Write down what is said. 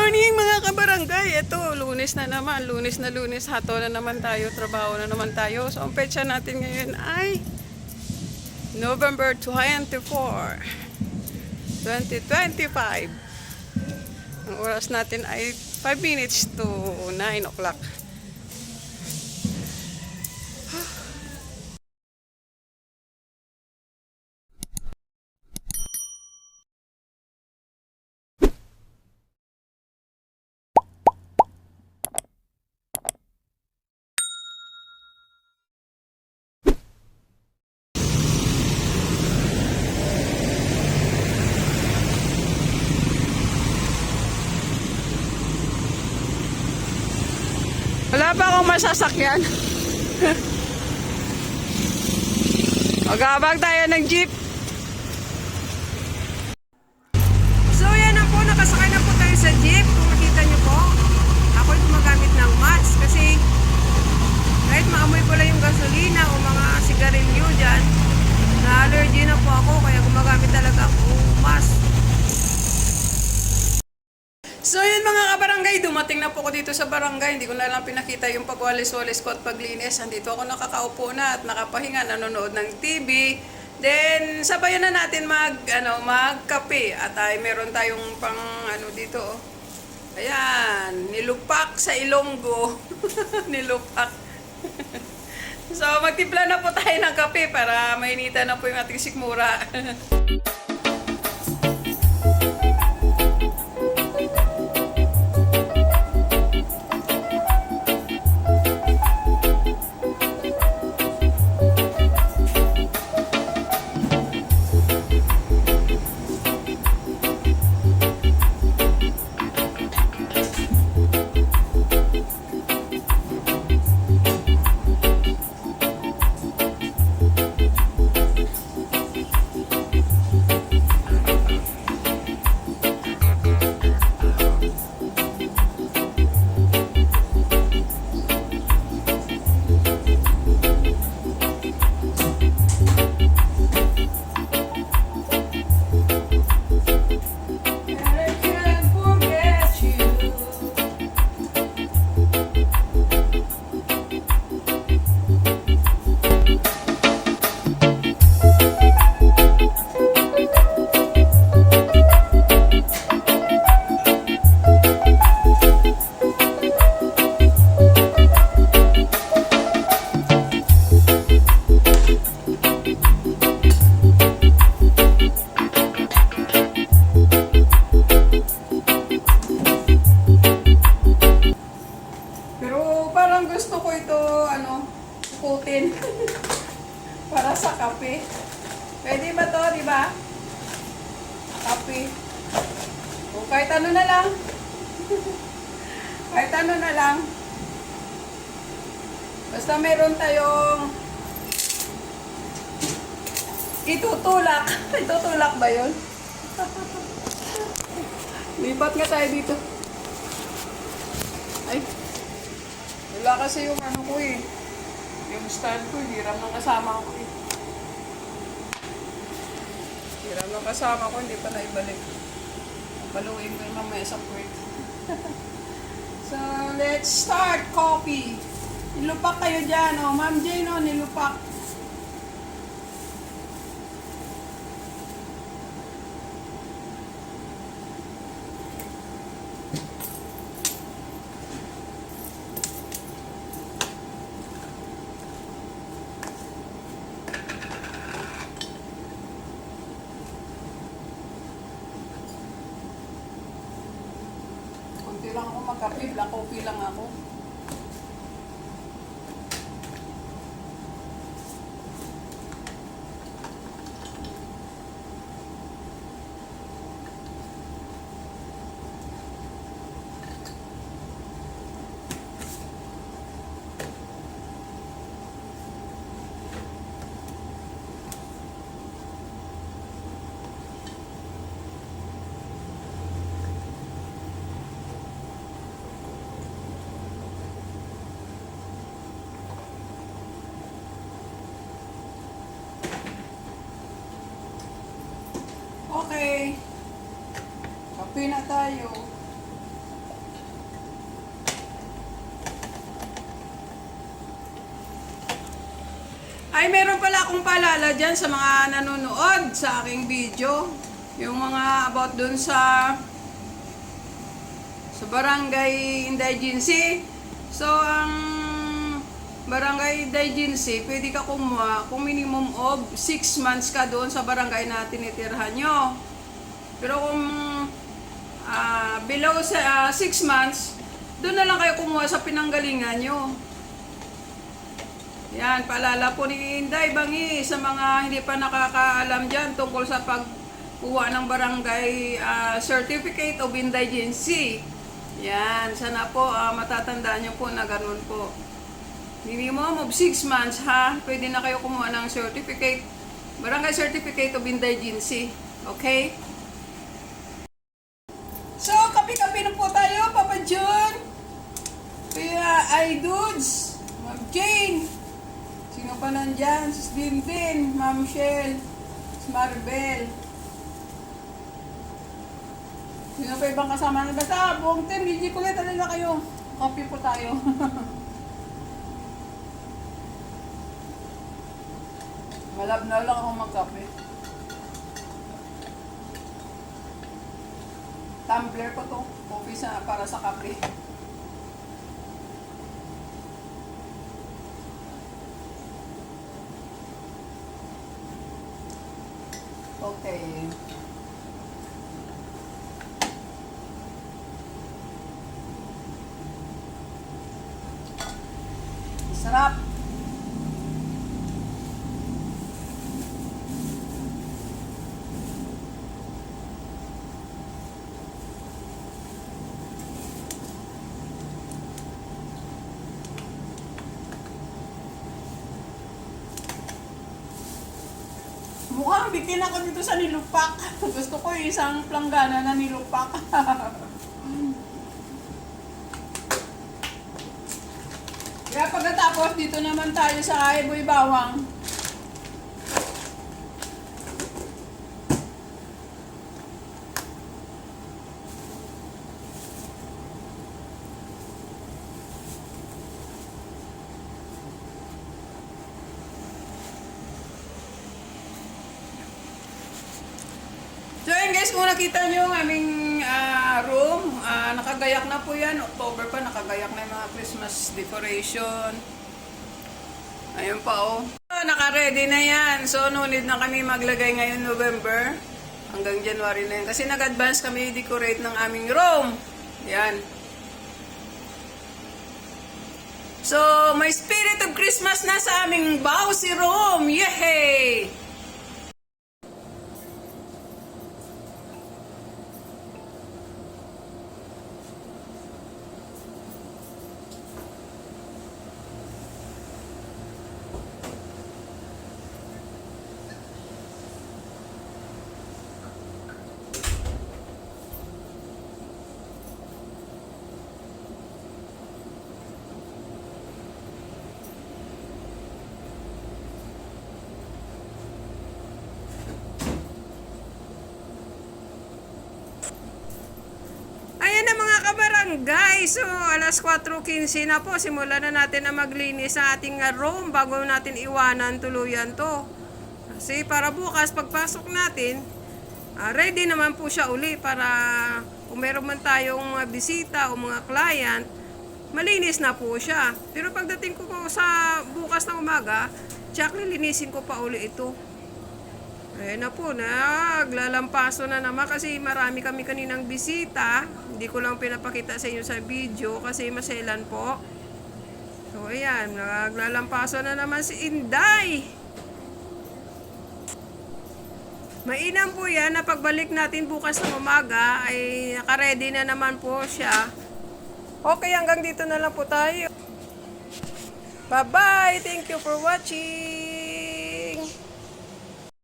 morning mga kabarangay! Ito, lunes na naman. Lunes na lunes. Hato na naman tayo. Trabaho na naman tayo. So, ang petsa natin ngayon ay November 24, 2025. Ang oras natin ay 5 minutes to 9 o'clock. Wala pa akong masasakyan. Mag-aabang tayo ng jeep. So yan na po, nakasakay na po tayo sa jeep. Kung makita nyo po, ako'y gumagamit ng mask kasi kahit maamoy ko lang yung gasolina o mga sigarilyo dyan, na-allergy na po ako kaya gumagamit talaga ako mask. So yun mga kabarangay, dumating na po ako dito sa barangay. Hindi ko na lang pinakita yung pagwalis-walis ko at paglinis. Andito ako nakakaupo na at nakapahinga, nanonood ng TV. Then sabayan na natin magkape. At ay meron tayong pang dito. Ayan, nilupak sa Ilonggo. Nilupak. So magtimpla na po tayo ng kape para mainitan na po yung ating sikmura. Gusto ko ito, putin para sa kape. Pwede ba to, di ba? Kape. O kahit ano na lang. Kahit ano na lang. Basta meron tayong itutulak. Itutulak ba yun? Lipat nga tayo dito. Ay. Wala kasi yung ko eh. Yung stand ko, hiram ng kasama ko eh. Hiram ng kasama ko, hindi pa naibalik. Baluin ko yung mamaya sa quick. So, let's start coffee. Nilupak kayo dyan, oh. Ma'am Jane, oh, nilupak. Kunti lang ako magkape, black coffee lang ako. Okay. Kape na tayo. Ay, meron pala akong paalala dyan sa mga nanonood sa aking video. Yung mga about dun sa barangay indigency. So, ang barangay indigency, pwede ka kumuha kung minimum of 6 months ka doon sa barangay na tinitirhan nyo. Pero kung below 6 months, doon na lang kayo kumuha sa pinanggalingan nyo. Yan, paalala po ni Inday Bangi sa mga hindi pa nakakaalam dyan tungkol sa pagkuha ng barangay certificate of indigency. Yan, sana po matatandaan nyo po na ganun po. Minimum of 6 months ha, pwede na kayo kumuha ng certificate, barangay certificate of indigency. Okay? So, kape-kape na po tayo, Papa John. Kaya, Dudes, Ma'am Jane. Sino pa nandyan? Sis Dintin, Ma'am Shell, Sis Maribel. Sino pa ibang kasama na? Basta, buong team, hindi ko ulit na kayo. Kape po tayo. Malab na lang ako magkape. Tumbler ko to. Coffee para sa kape. Okay. Sarap. Mukhang bitin ako dito sa nilupak. Gusto ko yung isang planggana na nilupak. Kaya pagkatapos, dito naman tayo sa Iboy Bawang. So yun guys, kung nakita nyo ang aming room, nakagayak na po yan. October pa, nakagayak na yung mga Christmas decoration. Ayun pa oh. Naka-ready na yan. So no need na kami maglagay ngayon November. Hanggang January na yan. Kasi nag-advance kami decorate ng aming room. Yan. So, may spirit of Christmas na sa aming Bausi room. Yehey! Ayan na mga kabarangay. So, alas 4:15 na po. Simulan na natin na maglinis sa ating room bago natin iwanan tuluyan to. Kasi para bukas, pagpasok natin, ready naman po siya uli para kung meron man tayong mga bisita o mga client, malinis na po siya. Pero pagdating ko sa bukas ng umaga, tsak lilinisin ko pa uli ito. Ayan na po, naglalampaso na naman kasi marami kami kaninang bisita. Hindi ko lang pinapakita sa inyo sa video kasi maselan po. So ayan, naglalampaso na naman si Inday. Mainam po yan na pagbalik natin bukas ng umaga ay naka-ready na naman po siya. Okay, hanggang dito na lang po tayo. Bye-bye! Thank you for watching!